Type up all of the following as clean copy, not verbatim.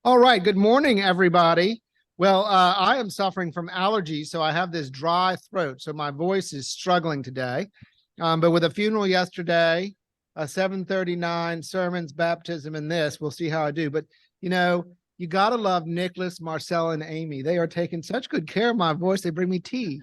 All right. Good morning, everybody. Well, I am suffering from allergies, so I have this dry throat. So my voice is struggling today. But with a funeral yesterday, a 7:39 sermons, baptism, and this, we'll see how I do. But, you got to love Nicholas, Marcel, and Amy. They are taking such good care of my voice. They bring me tea.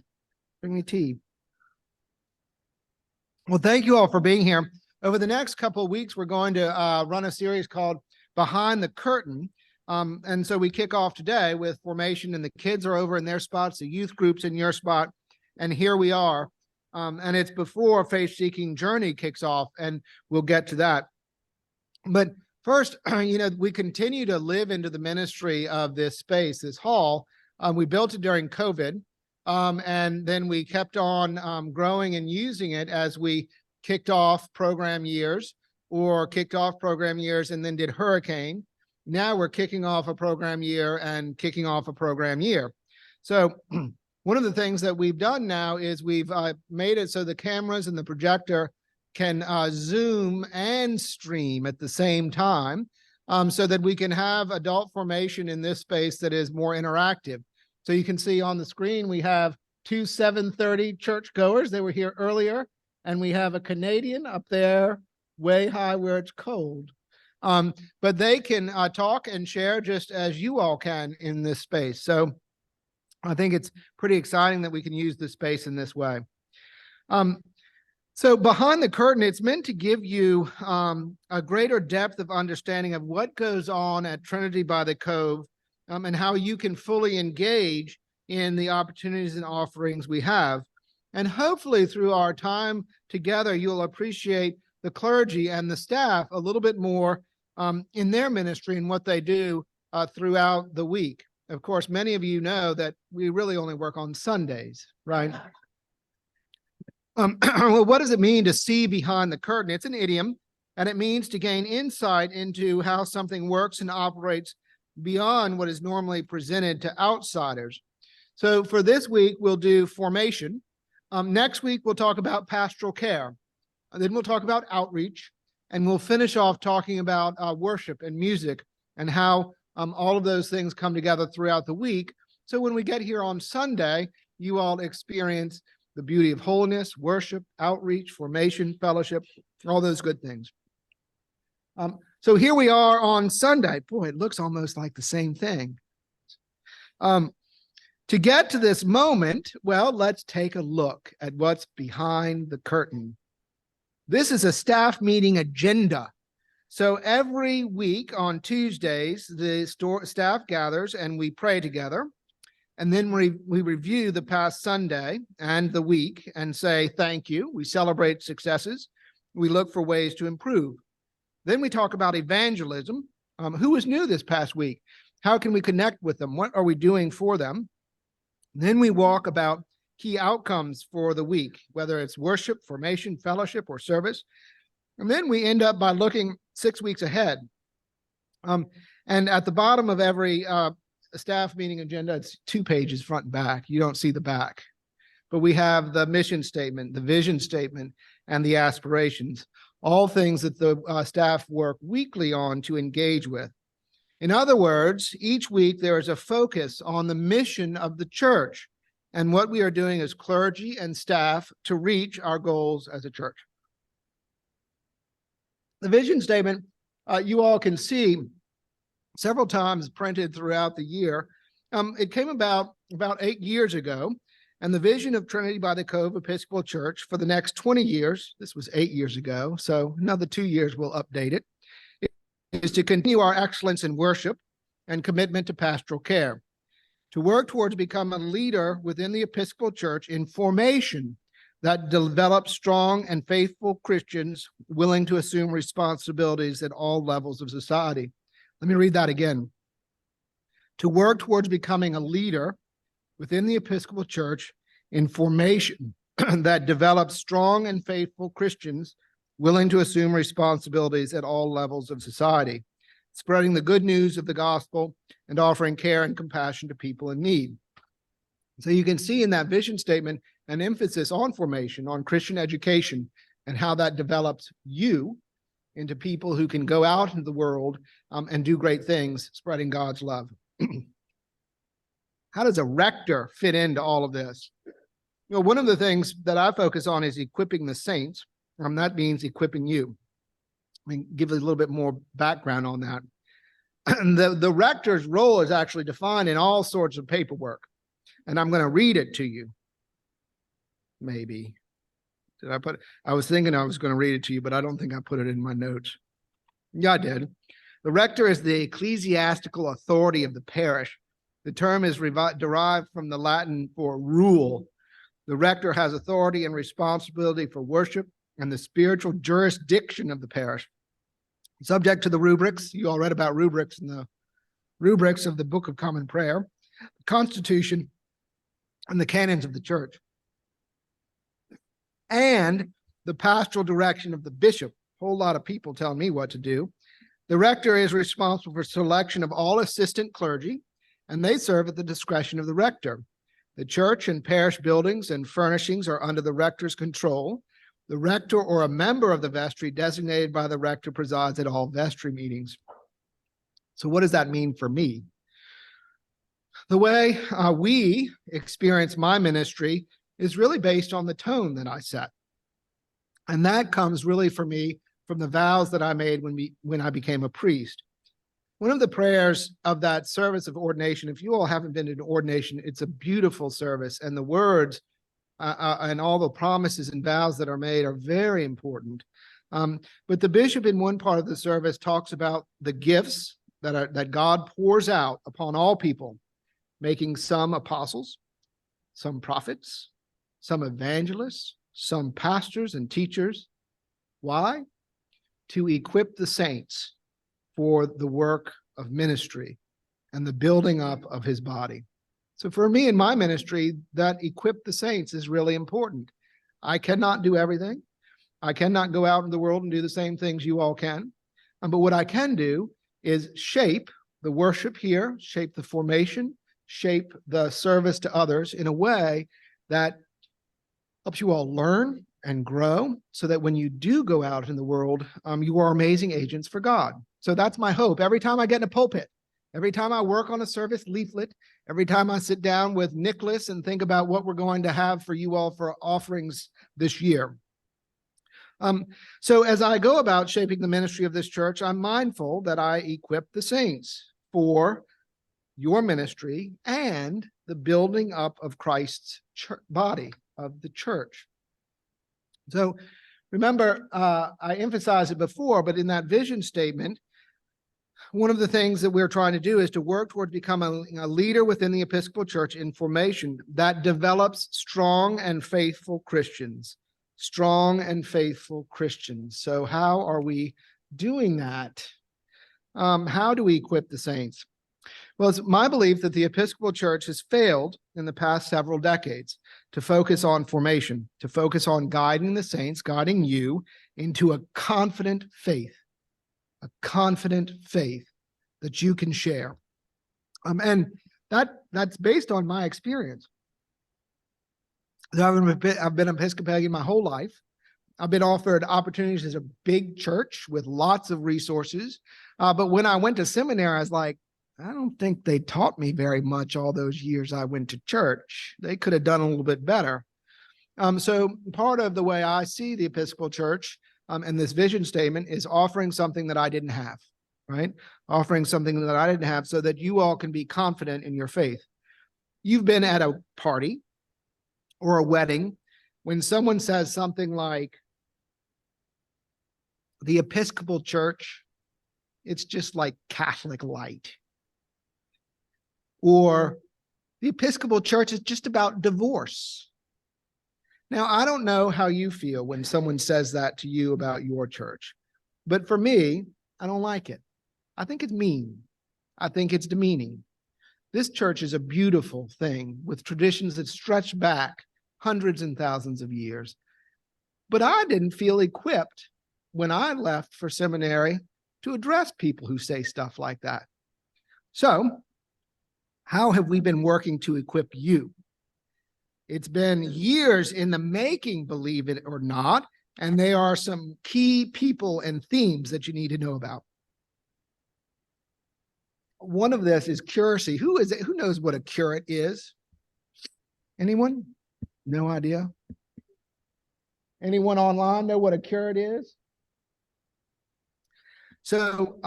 Well, thank you all for being here. Over the next couple of weeks, we're going to run a series called Behind the Curtain. And so we kick off today with formation, and the kids are over in their spots, the youth group's in your spot, and here we are. And it's before Faith-Seeking Journey kicks off, and we'll get to that. But first, we continue to live into the ministry of this space, this hall. We built it during COVID, and then we kept on growing and using it as we kicked off program years and then did hurricane. Now we're kicking off a program year and kicking off a program year. So one of the things that we've done now is we've made it so the cameras and the projector can zoom and stream at the same time, so that we can have adult formation in this space that is more interactive. So you can see on the screen, we have two 7:30 churchgoers. They were here earlier. And we have a Canadian up there way high where it's cold. But they can talk and share just as you all can in this space. So I think it's pretty exciting that we can use this space in this way. So behind the curtain, it's meant to give you a greater depth of understanding of what goes on at Trinity-by-the-Cove, and how you can fully engage in the opportunities and offerings we have. And hopefully through our time together, you'll appreciate the clergy and the staff a little bit more in their ministry and what they do throughout the week. Of course, many of you know that we really only work on Sundays, right? Well, what does it mean to see behind the curtain? It's an idiom, and it means to gain insight into how something works and operates beyond what is normally presented to outsiders. So for this week, we'll do formation. Next week, we'll talk about pastoral care. Then we'll talk about outreach, and we'll finish off talking about worship and music and how all of those things come together throughout the week. So when we get here on Sunday, you all experience the beauty of holiness, worship, outreach, formation, fellowship, all those good things. So here we are on Sunday. Boy, it looks almost like the same thing. To get to this moment, well, let's take a look at what's behind the curtain. This is a staff meeting agenda. So every week on Tuesdays, the staff gathers and we pray together. And then we review the past Sunday and the week and say thank you. We celebrate successes. We look for ways to improve. Then we talk about evangelism. Who was new this past week? How can we connect with them? What are we doing for them? Then we walk about key outcomes for the week, whether it's worship, formation, fellowship, or service. And then we end up by looking 6 weeks ahead. And at the bottom of every staff meeting agenda, it's 2 pages front and back. You don't see the back. But we have the mission statement, the vision statement, and the aspirations, all things that the staff work weekly on to engage with. In other words, each week there is a focus on the mission of the church and what we are doing as clergy and staff to reach our goals as a church. The vision statement, you all can see several times printed throughout the year. It came about 8 years ago, and the vision of Trinity-by-the-Cove Episcopal Church for the next 20 years, this was 8 years ago, so another 2 years we'll update it, is to continue our excellence in worship and commitment to pastoral care, to work towards becoming a leader within the Episcopal Church in formation that develops strong and faithful Christians willing to assume responsibilities at all levels of society. Let me read that again. To work towards becoming a leader within the Episcopal Church in formation that develops strong and faithful Christians willing to assume responsibilities at all levels of society, spreading the good news of the gospel and offering care and compassion to people in need. So you can see in that vision statement an emphasis on formation, on Christian education, and how that develops you into people who can go out into the world and do great things, spreading God's love. How does a rector fit into all of this? One of the things that I focus on is equipping the saints. That means equipping you. Let me give you a little bit more background on that. The rector's role is actually defined in all sorts of paperwork. And I'm going to read it to you. Maybe. Did I put it? I was thinking I was going to read it to you, but I don't think I put it in my notes. Yeah, I did. The rector is the ecclesiastical authority of the parish. The term is derived from the Latin for rule. The rector has authority and responsibility for worship and the spiritual jurisdiction of the parish. Subject to the rubrics, you all read about rubrics in the rubrics of the Book of Common Prayer, the Constitution, and the canons of the church, and the pastoral direction of the bishop. A whole lot of people telling me what to do. The rector is responsible for selection of all assistant clergy, and they serve at the discretion of the rector. The church and parish buildings and furnishings are under the rector's control. The rector or a member of the vestry designated by the rector presides at all vestry meetings. So what does that mean for me? The way we experience my ministry is really based on the tone that I set. And that comes really for me from the vows that I made when I became a priest. One of the prayers of that service of ordination, if you all haven't been to an ordination, it's a beautiful service, and the words and all the promises and vows that are made are very important. But the bishop in one part of the service talks about the gifts that God pours out upon all people, making some apostles, some prophets, some evangelists, some pastors and teachers. Why? To equip the saints for the work of ministry and the building up of his body. So for me in my ministry, that equip the saints is really important. I cannot do everything. I cannot go out in the world and do the same things you all can. But what I can do is shape the worship here, shape the formation, shape the service to others in a way that helps you all learn and grow so that when you do go out in the world, you are amazing agents for God. So that's my hope. Every time I get in a pulpit, every time I work on a service leaflet, every time I sit down with Nicholas and think about what we're going to have for you all for offerings this year. So as I go about shaping the ministry of this church, I'm mindful that I equip the saints for your ministry and the building up of Christ's body of the church. So remember, I emphasized it before, but in that vision statement, one of the things that we're trying to do is to work towards becoming a leader within the Episcopal Church in formation that develops strong and faithful Christians. Strong and faithful Christians. So how are we doing that? How do we equip the saints? Well, it's my belief that the Episcopal Church has failed in the past several decades to focus on formation, to focus on guiding the saints, guiding you into a confident faith that you can share. And that's based on my experience. I've been Episcopalian my whole life. I've been offered opportunities as a big church with lots of resources. But when I went to seminary, I was like, I don't think they taught me very much all those years I went to church. They could have done a little bit better. So part of the way I see the Episcopal Church and this vision statement is offering something that I didn't have, right? Offering something that I didn't have so that you all can be confident in your faith. You've been at a party or a wedding when someone says something like, the Episcopal Church, it's just like Catholic light. Or the Episcopal Church is just about divorce. Now, I don't know how you feel when someone says that to you about your church, but for me, I don't like it. I think it's mean. I think it's demeaning. This church is a beautiful thing with traditions that stretch back hundreds and thousands of years. But I didn't feel equipped when I left for seminary to address people who say stuff like that. So, how have we been working to equip you? It's been years in the making, believe it or not, And they are some key people and themes that you need to know about. One of this is curacy. Who is it? Who knows what a curate is? Anyone? No idea? Anyone online know what a curate is? So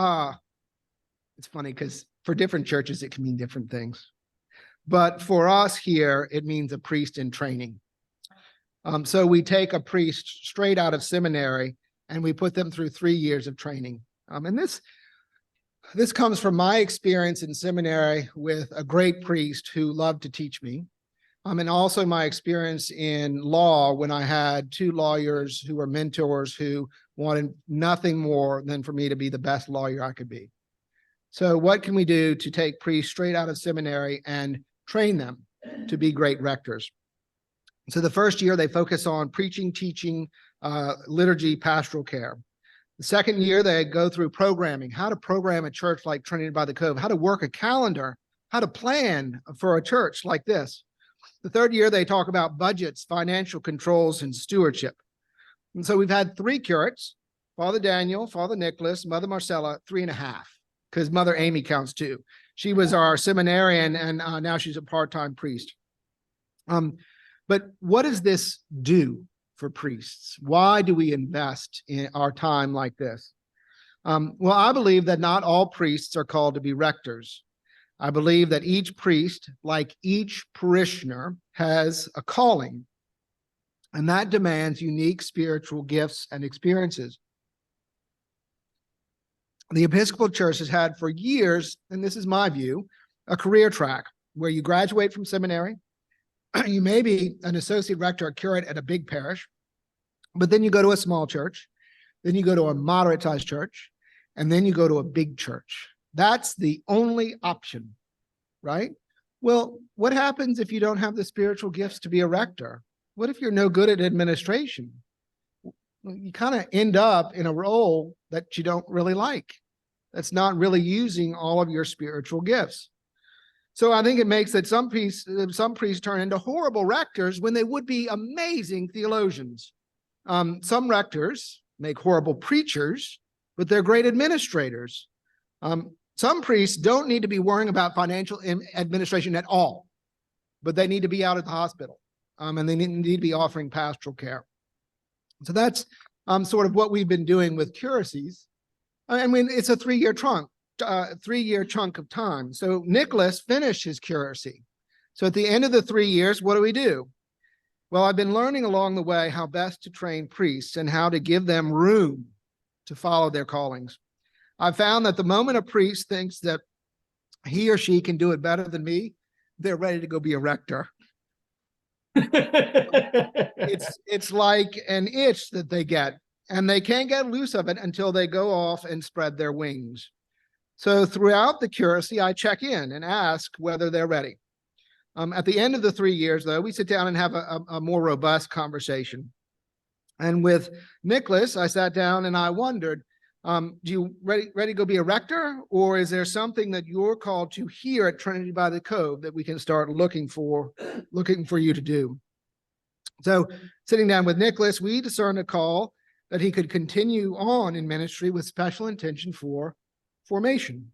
it's funny because for different churches, it can mean different things. But for us here, it means a priest in training. So we take a priest straight out of seminary and we put them through 3 years of training. And this comes from my experience in seminary with a great priest who loved to teach me. And also my experience in law when I had 2 lawyers who were mentors who wanted nothing more than for me to be the best lawyer I could be. So what can we do to take priests straight out of seminary and train them to be great rectors? So the first year they focus on preaching, teaching, liturgy, pastoral care. The second year they go through programming, how to program a church like Trinity-by-the-Cove, how to work a calendar, how to plan for a church like this. The third year they talk about budgets, financial controls, and stewardship. And so we've had 3 curates, Father Daniel, Father Nicholas, Mother Marcella, 3.5, because Mother Amy counts too. She was our seminarian and now she's a part-time priest. But what does this do for priests? Why do we invest in our time like this? Well, I believe that not all priests are called to be rectors. I believe that each priest, like each parishioner, has a calling, and that demands unique spiritual gifts and experiences. The Episcopal Church has had for years, and this is my view, a career track where you graduate from seminary, you may be an associate rector or curate at a big parish, but then you go to a small church, then you go to a moderate-sized church, and then you go to a big church. That's the only option, right? Well, what happens if you don't have the spiritual gifts to be a rector? What if you're no good at administration? You kind of end up in a role that you don't really like. That's not really using all of your spiritual gifts. So I think it makes that some priests turn into horrible rectors when they would be amazing theologians. Some rectors make horrible preachers, but they're great administrators. Some priests don't need to be worrying about financial administration at all, but they need to be out at the hospital, and they need to be offering pastoral care. So that's sort of what we've been doing with curacies. I mean, it's a 3-year chunk of time. So Nicholas finished his curacy. So at the end of the 3 years, what do? Well, I've been learning along the way how best to train priests and how to give them room to follow their callings. I've found that the moment a priest thinks that he or she can do it better than me, they're ready to go be a rector. It's like an itch that they get, and they can't get loose of it until they go off and spread their wings. So throughout the curacy, I check in and ask whether they're ready. At the end of the 3 years, though, we sit down and have a more robust conversation. And with Nicholas, I sat down and I wondered, do you ready to go be a rector, or is there something that you're called to here at Trinity-by-the-Cove that we can start looking for you to do? So sitting down with Nicholas, we discerned a call that he could continue on in ministry with special intention for formation.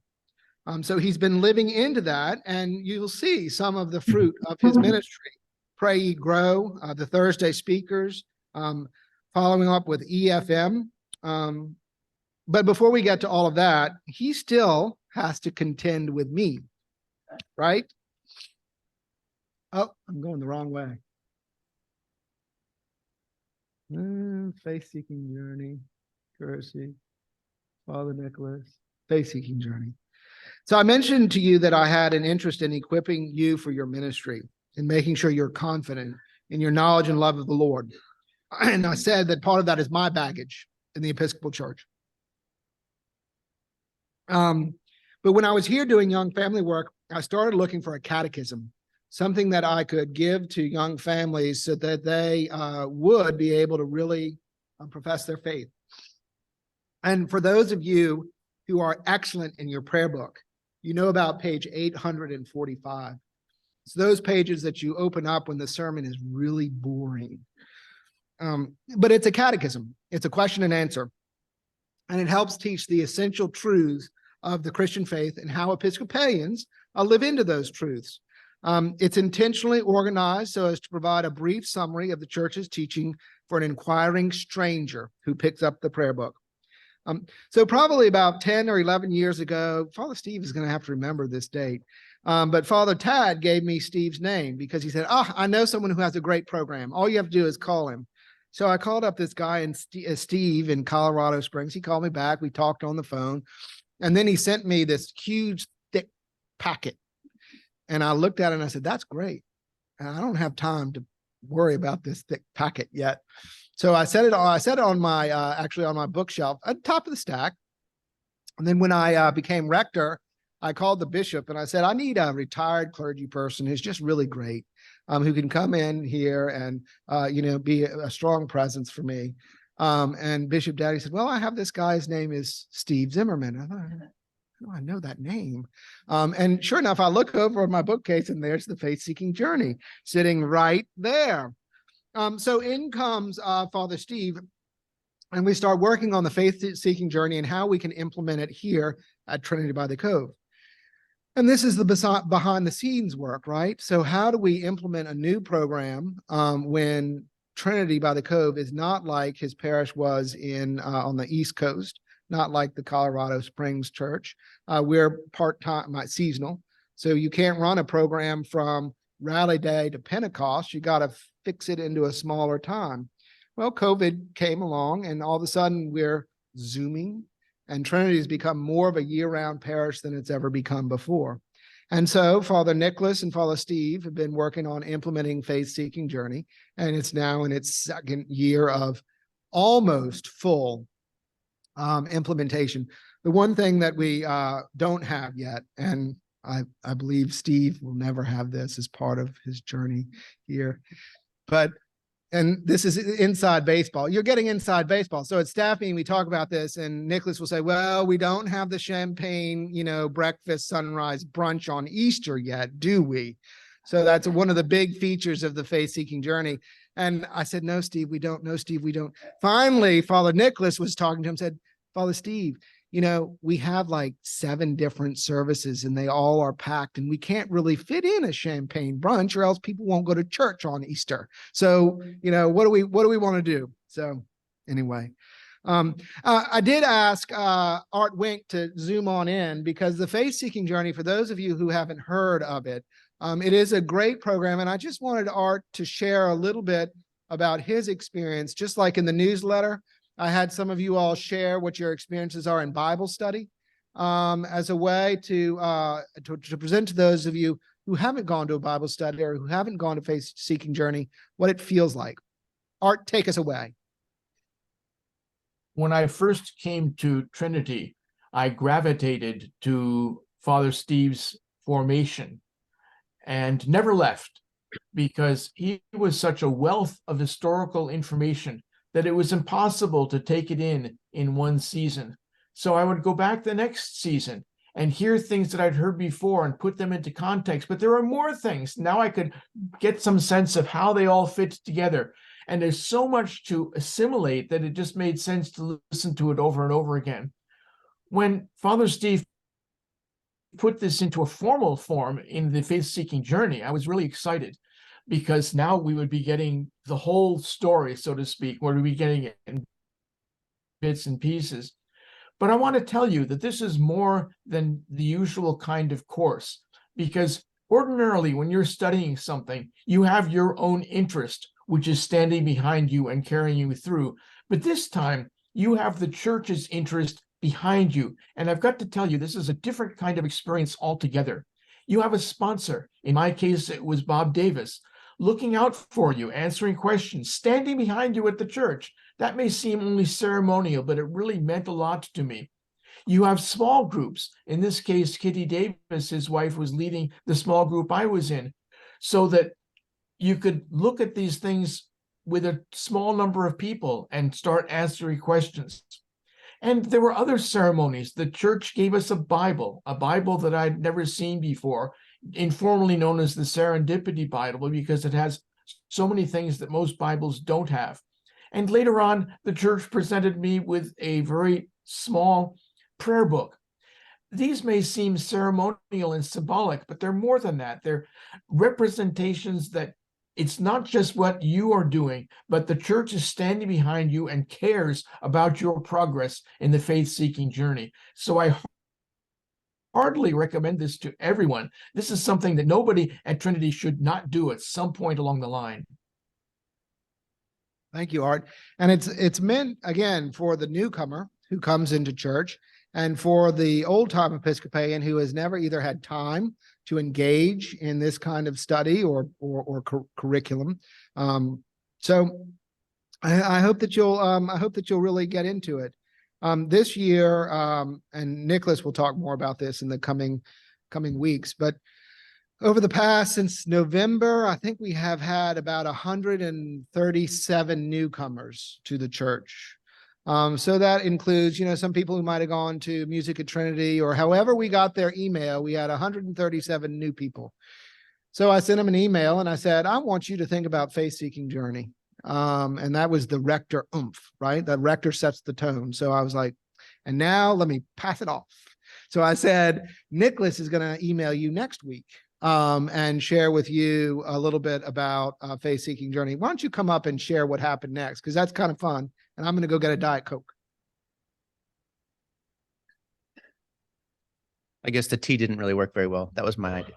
So he's been living into that, and you'll see some of the fruit of his ministry. Pray Ye Grow, the Thursday speakers, following up with EFM. But before we get to all of that, he still has to contend with me, right? Oh, I'm going the wrong way. Faith-seeking journey, curacy, Father Nicholas, faith-seeking journey. So I mentioned to you that I had an interest in equipping you for your ministry and making sure you're confident in your knowledge and love of the Lord. And I said that part of that is my baggage in the Episcopal Church. But when I was here doing young family work, I started looking for a catechism, something that I could give to young families so that they would be able to really profess their faith. And for those of you who are excellent in your prayer book, you know about page 845. It's those pages that you open up when the sermon is really boring. But it's a catechism. It's a question and answer. And it helps teach the essential truths of the Christian faith and how Episcopalians live into those truths. It's intentionally organized so as to provide a brief summary of the church's teaching for an inquiring stranger who picks up the prayer book. So probably about 10 or 11 years ago, Father Steve is going to have to remember this date, but Father Tad gave me Steve's name because he said, I know someone who has a great program. All you have to do is call him. So I called up this guy Steve in Colorado Springs. He called me back. We talked on the phone. And then he sent me this huge, thick packet. And I looked at it and I said, that's great. And I don't have time to worry about this thick packet yet. So I set it on my, actually on my bookshelf at the top of the stack. And then when I became rector, I called the bishop and I said, I need a retired clergy person who's just really great, who can come in here and, be a strong presence for me. And Bishop Daddy said, well, I have this guy, his name is Steve Zimmerman. I thought, I know that name. And sure enough, I look over on my bookcase and there's the Faith-Seeking Journey sitting right there. So in comes Father Steve, and we start working on the Faith-Seeking Journey and how we can implement it here at Trinity-by-the-Cove. And this is the behind the scenes work, right? So how do we implement a new program when Trinity-by-the-Cove is not like his parish was in on the East Coast, not like the Colorado Springs Church. We're part-time, seasonal. So you can't run a program from Rally Day to Pentecost. You got to fix it into a smaller time. Well, COVID came along and all of a sudden we're Zooming, and Trinity has become more of a year-round parish than it's ever become before. And so Father Nicholas and Father Steve have been working on implementing Faith-Seeking Journey, and it's now in its second year of almost full implementation. The one thing that we don't have yet, and I believe Steve will never have this as part of his journey here, and this is inside baseball. You're getting inside baseball. So at staff meeting, we talk about this and Nicholas will say, well, we don't have the champagne, breakfast, sunrise, brunch on Easter yet, do we? So that's one of the big features of the Faith-Seeking Journey. And I said, no, Steve, we don't. No, Steve, we don't. Finally, Father Nicholas was talking to him, said, Father Steve, we have like 7 different services and they all are packed and we can't really fit in a champagne brunch or else people won't go to church on Easter. So, what do we want to do? So anyway, I did ask Art Wink to zoom on in because the Faith-Seeking Journey, for those of you who haven't heard of it, it is a great program. And I just wanted Art to share a little bit about his experience, just like in the newsletter. I had some of you all share what your experiences are in Bible study as a way to present to those of you who haven't gone to a Bible study or who haven't gone to Faith-Seeking Journey, what it feels like. Art, take us away. When I first came to Trinity, I gravitated to Father Steve's formation and never left because he was such a wealth of historical information that it was impossible to take it in one season. So I would go back the next season and hear things that I'd heard before and put them into context. But there are more things. Now I could get some sense of how they all fit together. And there's so much to assimilate that it just made sense to listen to it over and over again. When Father Steve put this into a formal form in the Faith-Seeking Journey, I was really excited, because now we would be getting the whole story, so to speak, where we'd be getting it in bits and pieces. But I want to tell you that this is more than the usual kind of course, because ordinarily when you're studying something, you have your own interest, which is standing behind you and carrying you through. But this time, you have the church's interest behind you. And I've got to tell you, this is a different kind of experience altogether. You have a sponsor. In my case, it was Bob Davis, looking out for you, answering questions, standing behind you at the church. That may seem only ceremonial, but it really meant a lot to me. You have small groups. In this case, Kitty Davis, his wife, was leading the small group I was in, so that you could look at these things with a small number of people and start answering questions. And there were other ceremonies. The church gave us a Bible that I'd never seen before, informally known as the Serendipity Bible, because it has so many things that most Bibles don't have. And later on, the church presented me with a very small prayer book. These may seem ceremonial and symbolic, but they're more than that. They're representations that it's not just what you are doing, but the church is standing behind you and cares about your progress in the faith-seeking journey. So I heartily recommend this to everyone. This is something that nobody at Trinity should not do at some point along the line. Thank you, Art. And it's meant, again, for the newcomer who comes into church, and for the old-time Episcopalian who has never either had time to engage in this kind of study or curriculum. So I hope that you'll really get into it. This year, and Nicholas will talk more about this in the coming weeks, but over the past, since November, I think we have had about 137 newcomers to the church. So that includes, some people who might have gone to music at Trinity, or however we got their email. We had 137 new people. So I sent them an email and I said, I want you to think about faith-seeking journey. And that was the rector oomph, right? The rector sets the tone. So I was like, and now let me pass it off. So I said, Nicholas is going to email you next week and share with you a little bit about faith-seeking journey. Why don't you come up and share what happened next? Because that's kind of fun. And I'm going to go get a Diet Coke. I guess the tea didn't really work very well. That was my idea.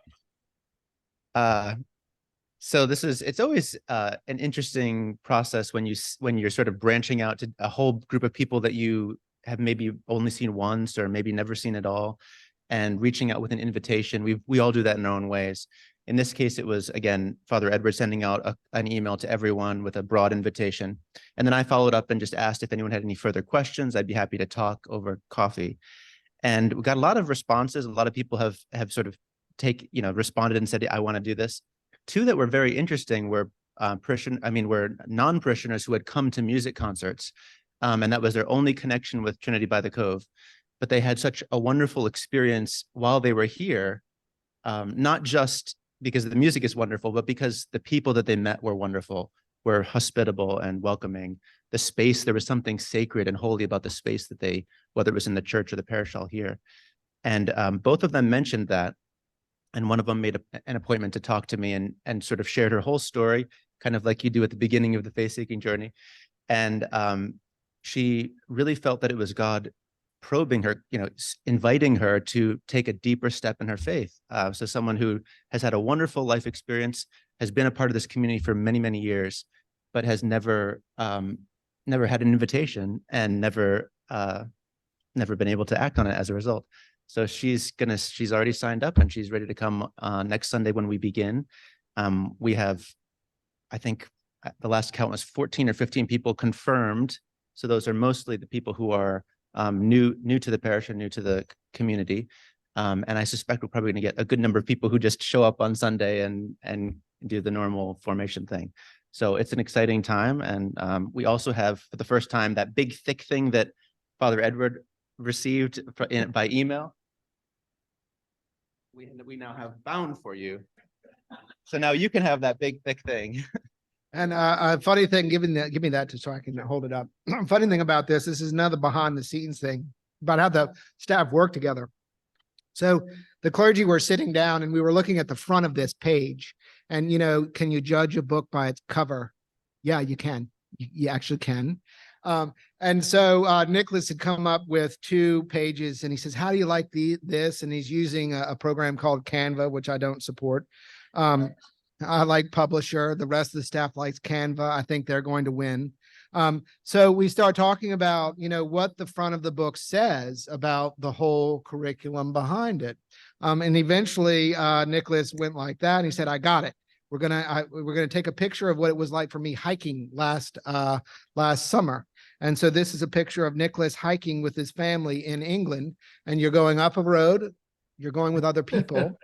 So it's always an interesting process when you're sort of branching out to a whole group of people that you have maybe only seen once or maybe never seen at all, and reaching out with an invitation. We all do that in our own ways. In this case, it was, again, Father Edward sending out an email to everyone with a broad invitation. And then I followed up and just asked if anyone had any further questions. I'd be happy to talk over coffee. And we got a lot of responses. A lot of people have sort of responded and said, I want to do this. Two that were very interesting were non-parishioners who had come to music concerts. And that was their only connection with Trinity-by-the-Cove. But they had such a wonderful experience while they were here, not just because the music is wonderful, but because the people that they met were wonderful, were hospitable and welcoming. The space, there was something sacred and holy about the space that they, whether it was in the church or the parish hall here. And both of them mentioned that. And one of them made an appointment to talk to me and sort of shared her whole story, kind of like you do at the beginning of the faith-seeking journey. And she really felt that it was God probing her, inviting her to take a deeper step in her faith. So someone who has had a wonderful life experience, has been a part of this community for many, many years, but has never had an invitation and never been able to act on it as a result. So she's already signed up and she's ready to come next Sunday when we begin. We have, I think the last count was 14 or 15 people confirmed. So those are mostly the people who are new to the parish and new to the community. And I suspect we're probably going to get a good number of people who just show up on Sunday and do the normal formation thing. So it's an exciting time. And we also have, for the first time, that big thick thing that Father Edward received by email. We now have bound for you. So now you can have that big thick thing. And a funny thing, give me that so I can hold it up. Funny thing about this is another behind the scenes thing about how the staff work together. So the clergy were sitting down and we were looking at the front of this page. And, can you judge a book by its cover? Yeah, you can. You actually can. And so Nicholas had come up with 2 pages and he says, how do you like this? And he's using a program called Canva, which I don't support. I like Publisher. The rest of the staff likes Canva. I think they're going to win. So we start talking about, what the front of the book says about the whole curriculum behind it. And eventually Nicholas went like that and he said, I got it. We're gonna take a picture of what it was like for me hiking last summer. And so this is a picture of Nicholas hiking with his family in England, and you're going up a road, you're going with other people,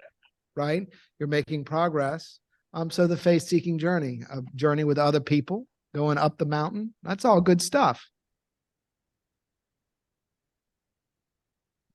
right? You're making progress. So the faith-seeking journey, a journey with other people, going up the mountain, that's all good stuff.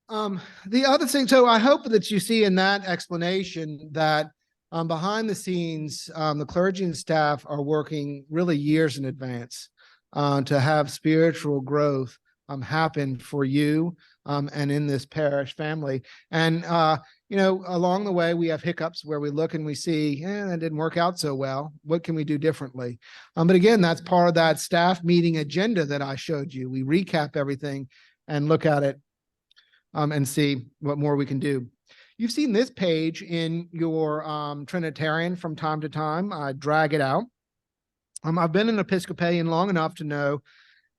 The other thing, so I hope that you see in that explanation that behind the scenes, the clergy and staff are working really years in advance to have spiritual growth happen for you and in this parish family. And along the way, we have hiccups where we look and we see, that didn't work out so well. What can we do differently? But again, that's part of that staff meeting agenda that I showed you. We recap everything and look at it and see what more we can do. You've seen this page in your Trinitarian from time to time. I drag it out. I've been an Episcopalian long enough to know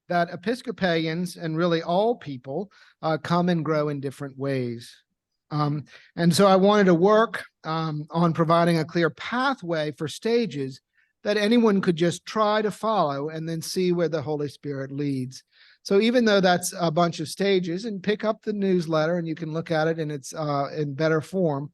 that Episcopalians and really all people come and grow in different ways. And so I wanted to work on providing a clear pathway for stages that anyone could just try to follow and then see where the Holy Spirit leads. So even though that's a bunch of stages, and pick up the newsletter and you can look at it and it's in better form,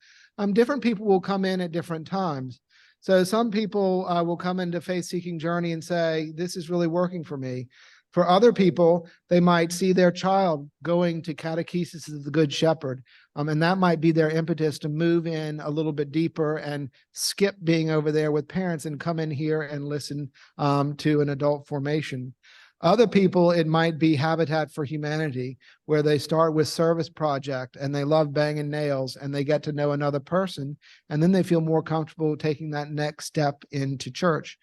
different people will come in at different times. So some people will come into Faith Seeking Journey and say, this is really working for me. For other people, they might see their child going to catechesis of the Good Shepherd, and that might be their impetus to move in a little bit deeper and skip being over there with parents and come in here and listen to an adult formation. Other people, it might be Habitat for Humanity, where they start with Service Project and they love banging nails and they get to know another person, and then they feel more comfortable taking that next step into church.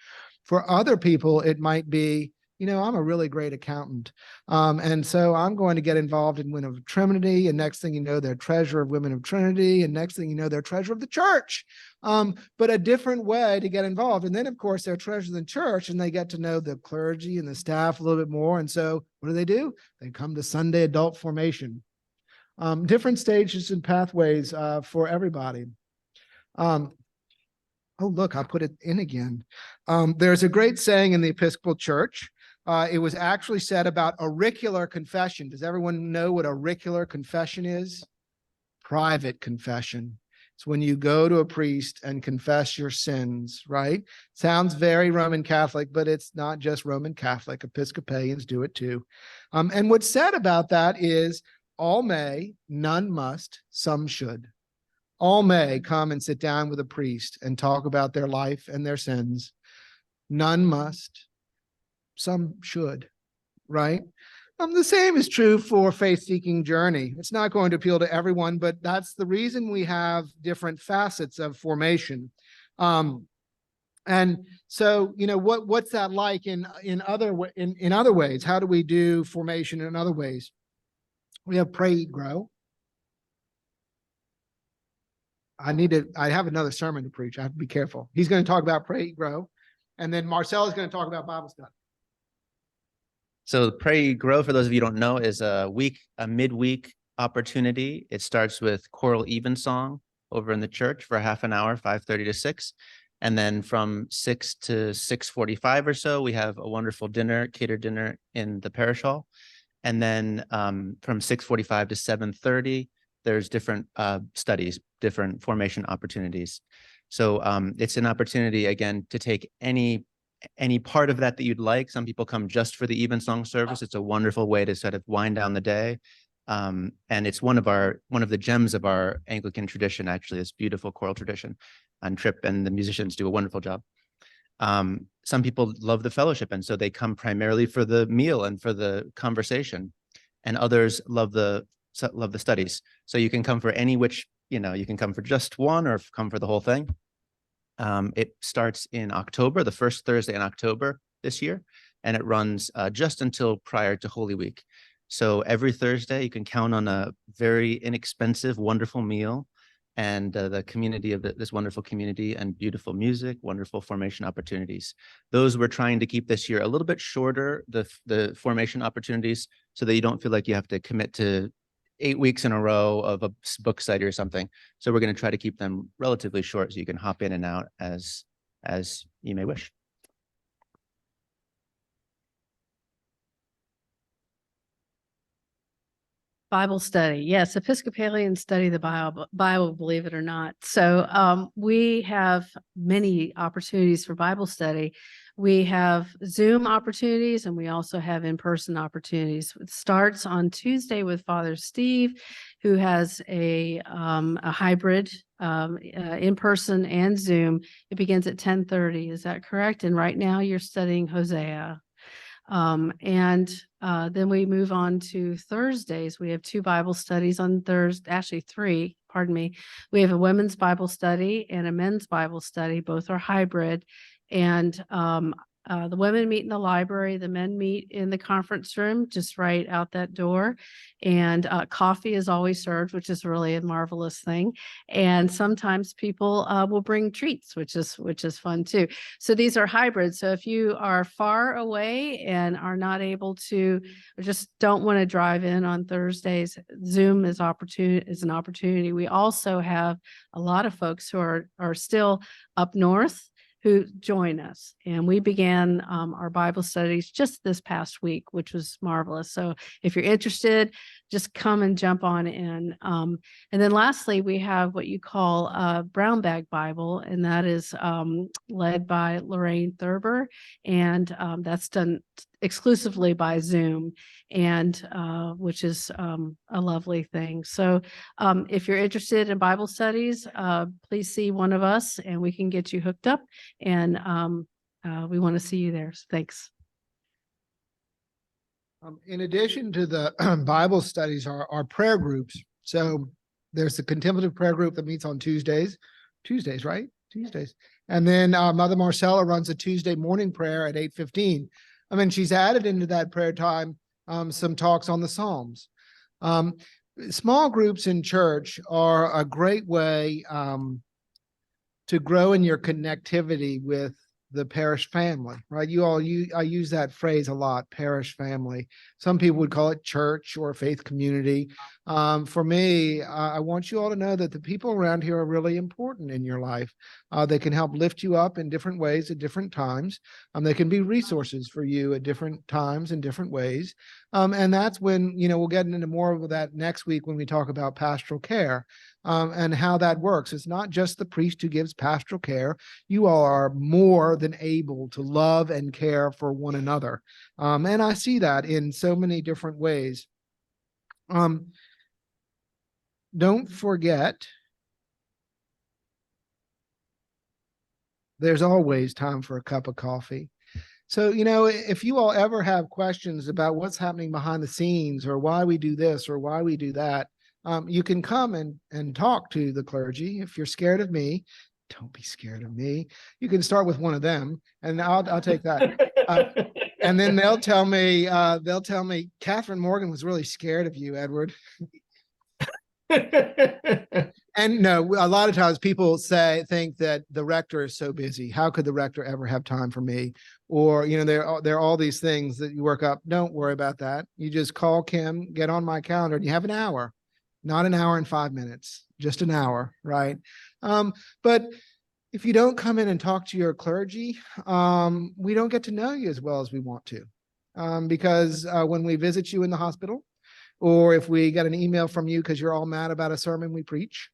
For other people, it might be, I'm a really great accountant. And so I'm going to get involved in Women of Trinity. And next thing you know, they're treasurer of Women of Trinity. And next thing you know, they're treasurer of the church. But a different way to get involved. And then, of course, they're treasurer of the church and they get to know the clergy and the staff a little bit more. And so what do? They come to Sunday adult formation. Different stages and pathways for everybody. Oh, look, I put it in again. There's a great saying in the Episcopal Church. It was actually said about auricular confession. Does everyone know what auricular confession is? Private confession. It's when you go to a priest and confess your sins, right? Sounds very Roman Catholic, but it's not just Roman Catholic. Episcopalians do it too. And what's said about that is all may, none must, some should. All may come and sit down with a priest and talk about their life and their sins. None must. Some should, right? The same is true for Faith Seeking Journey. It's not going to appeal to everyone, but that's the reason we have different facets of formation. And so, what's that like in other ways? How do we do formation in other ways? We have Pray, Eat, Grow. I have another sermon to preach. I have to be careful. He's going to talk about Pray, Eat, Grow. And then Marcel is going to talk about Bible study. So Pray, Eat, Grow, for those of you who don't know, is a midweek opportunity. It starts with choral evensong over in the church for half an hour, 5:30 to 6. And then from 6 to 6:45 or so, we have a wonderful dinner, catered dinner in the parish hall. And then from 6:45 to 7:30, there's different studies, different formation opportunities. So it's an opportunity, again, to take any part of that you'd like. Some people come just for the evensong service. It's a wonderful way to sort of wind down the day. And it's one of the gems of our Anglican tradition, actually, this beautiful choral tradition. And Tripp and the musicians do a wonderful job. Some people love the fellowship, and so they come primarily for the meal and for the conversation. And others love the studies. So you can come for you can come for just one or come for the whole thing. It starts in October, the first Thursday in October this year, and it runs just until prior to Holy Week. So every Thursday, you can count on a very inexpensive, wonderful meal and the community of this wonderful community and beautiful music, wonderful formation opportunities. Those we're trying to keep this year a little bit shorter, the formation opportunities, so that you don't feel like you have to commit to 8 weeks in a row of a book study or something. So we're going to try to keep them relatively short so you can hop in and out as you may wish. Bible study. Yes, Episcopalians study the Bible, believe it or not. So we have many opportunities for Bible study. We have Zoom opportunities and we also have in-person opportunities. It starts on Tuesday with Father Steve, who has a hybrid in-person and Zoom. It begins at 10:30. Is that correct? And right now you're studying Hosea. Then we move on to Thursdays. We have 2 Bible studies on Thursday, actually 3, pardon me. We have a women's Bible study and a men's Bible study. Both are hybrid. And the women meet in the library, the men meet in the conference room, just right out that door. And coffee is always served, which is really a marvelous thing. And sometimes people will bring treats, which is fun too. So these are hybrid. So if you are far away and are not able to, or just don't want to drive in on Thursdays, Zoom is an opportunity. We also have a lot of folks who are still up north who join us. And we began our Bible studies just this past week, which was marvelous. So if you're interested, just come and jump on in. And then lastly, we have what you call a brown bag Bible, and that is led by Lorraine Thurber. And that's done exclusively by Zoom, and which is a lovely thing. So if you're interested in Bible studies, please see one of us and we can get you hooked up. And we want to see you there. So thanks. In addition to the Bible studies, are prayer groups. So there's the contemplative prayer group that meets on Tuesdays, right? Tuesdays. And then Mother Marcella runs a Tuesday morning prayer at 8:15. I mean, she's added into that prayer time some talks on the Psalms. Small groups in church are a great way to grow in your connectivity with the parish family, right? I use that phrase a lot, parish family. Some people would call it church or faith community. For me, I want you all to know that the people around here are really important in your life. They can help lift you up in different ways at different times. They can be resources for you at different times in different ways. And that's when, we'll get into more of that next week when we talk about pastoral care. And how that works. It's not just the priest who gives pastoral care. You all are more than able to love and care for one another. And I see that in so many different ways. Don't forget, there's always time for a cup of coffee. So, if you all ever have questions about what's happening behind the scenes or why we do this or why we do that, you can come and talk to the clergy. If you're scared of me, don't be scared of me. You can start with one of them, and I'll take that. And then they'll tell me, Catherine Morgan was really scared of you, Edward. And no, a lot of times people think that the rector is so busy. How could the rector ever have time for me? Or, there are all these things that you work up. Don't worry about that. You just call Kim, get on my calendar, and you have an hour. Not an hour and 5 minutes, just an hour, right? But if you don't come in and talk to your clergy, we don't get to know you as well as we want to. Because when we visit you in the hospital, or if we get an email from you because you're all mad about a sermon we preach,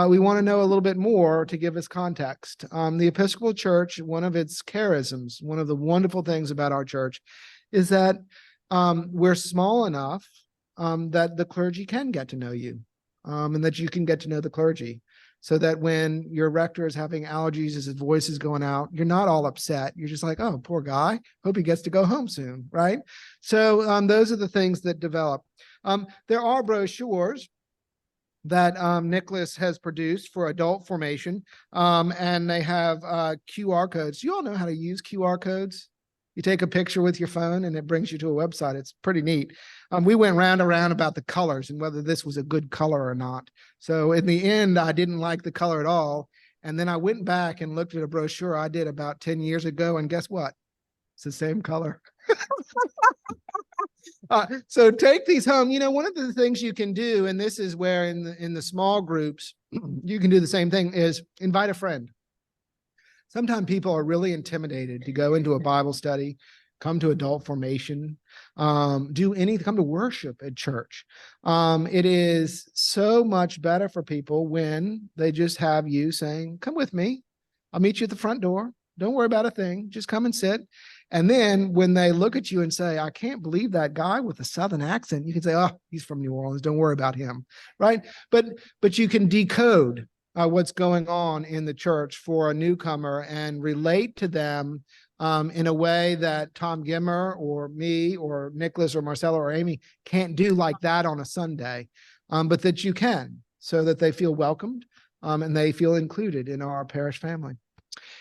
we want to know a little bit more to give us context. The Episcopal Church, one of its charisms, one of the wonderful things about our church is that we're small enough that the clergy can get to know you, and that you can get to know the clergy, so that when your rector is having allergies as his voice is going out, you're not all upset. You're just like, oh, poor guy. Hope he gets to go home soon, right? So those are the things that develop. There are brochures that Nicholas has produced for adult formation, and they have QR codes. You all know how to use QR codes? You take a picture with your phone and it brings you to a website. It's pretty neat. We went round and round about the colors and whether this was a good color or not. So in the end, I didn't like the color at all. And then I went back and looked at a brochure I did about 10 years ago. And guess what? It's the same color. So take these home. One of the things you can do, and this is where in the small groups, you can do the same thing, is invite a friend. Sometimes people are really intimidated to go into a Bible study, come to adult formation, come to worship at church. It is so much better for people when they just have you saying, come with me. I'll meet you at the front door. Don't worry about a thing. Just come and sit. And then when they look at you and say, I can't believe that guy with a Southern accent, you can say, oh, he's from New Orleans. Don't worry about him. Right. But you can decode what's going on in the church for a newcomer and relate to them in a way that Tom Gimmer or me or Nicholas or Marcella or Amy can't do like that on a Sunday, but that you can, so that they feel welcomed and they feel included in our parish family.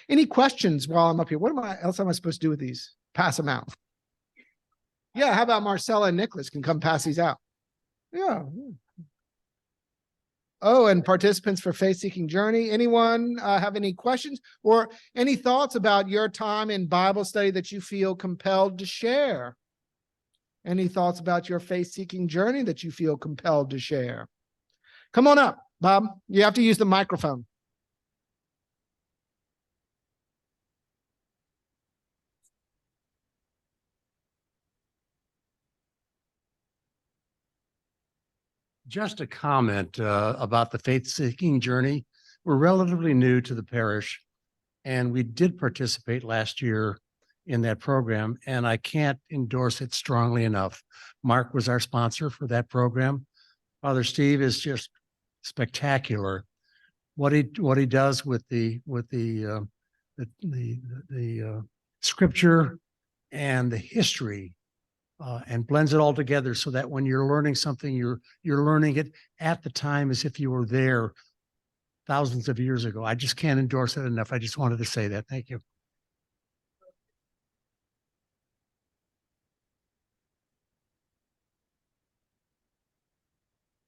Any questions while I'm up here? What else am I supposed to do with these? Pass them out. Yeah, how about Marcella and Nicholas can come pass these out? Yeah. Oh, and participants for Faith Seeking Journey. Anyone have any questions or any thoughts about your time in Bible study that you feel compelled to share? Any thoughts about your Faith Seeking Journey that you feel compelled to share? Come on up, Bob. You have to use the microphone. Just a comment about the faith-seeking journey. We're relatively new to the parish, and we did participate last year in that program, and I can't endorse it strongly enough. Mark was our sponsor for that program. Father Steve is just spectacular. What he does with the scripture and the history. And blends it all together so that when you're learning something, you're learning it at the time as if you were there thousands of years ago. I just can't endorse it enough. I just wanted to say that. Thank you.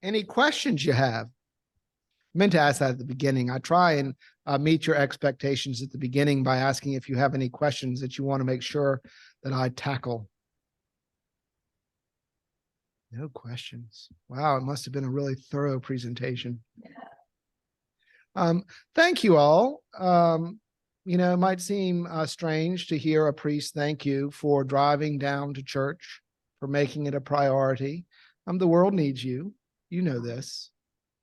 Any questions you have? I meant to ask that at the beginning. I try and meet your expectations at the beginning by asking if you have any questions that you want to make sure that I tackle. No questions. Wow, it must have been a really thorough presentation. Thank you all. You know, it might seem strange to hear a priest thank you for driving down to church, for making it a priority. The world needs you. You know this.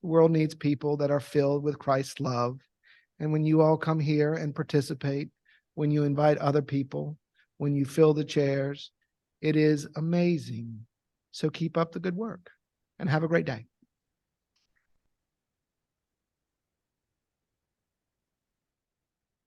The world needs people that are filled with Christ's love. And when you all come here and participate, when you invite other people, when you fill the chairs, it is amazing. So keep up the good work and have a great day.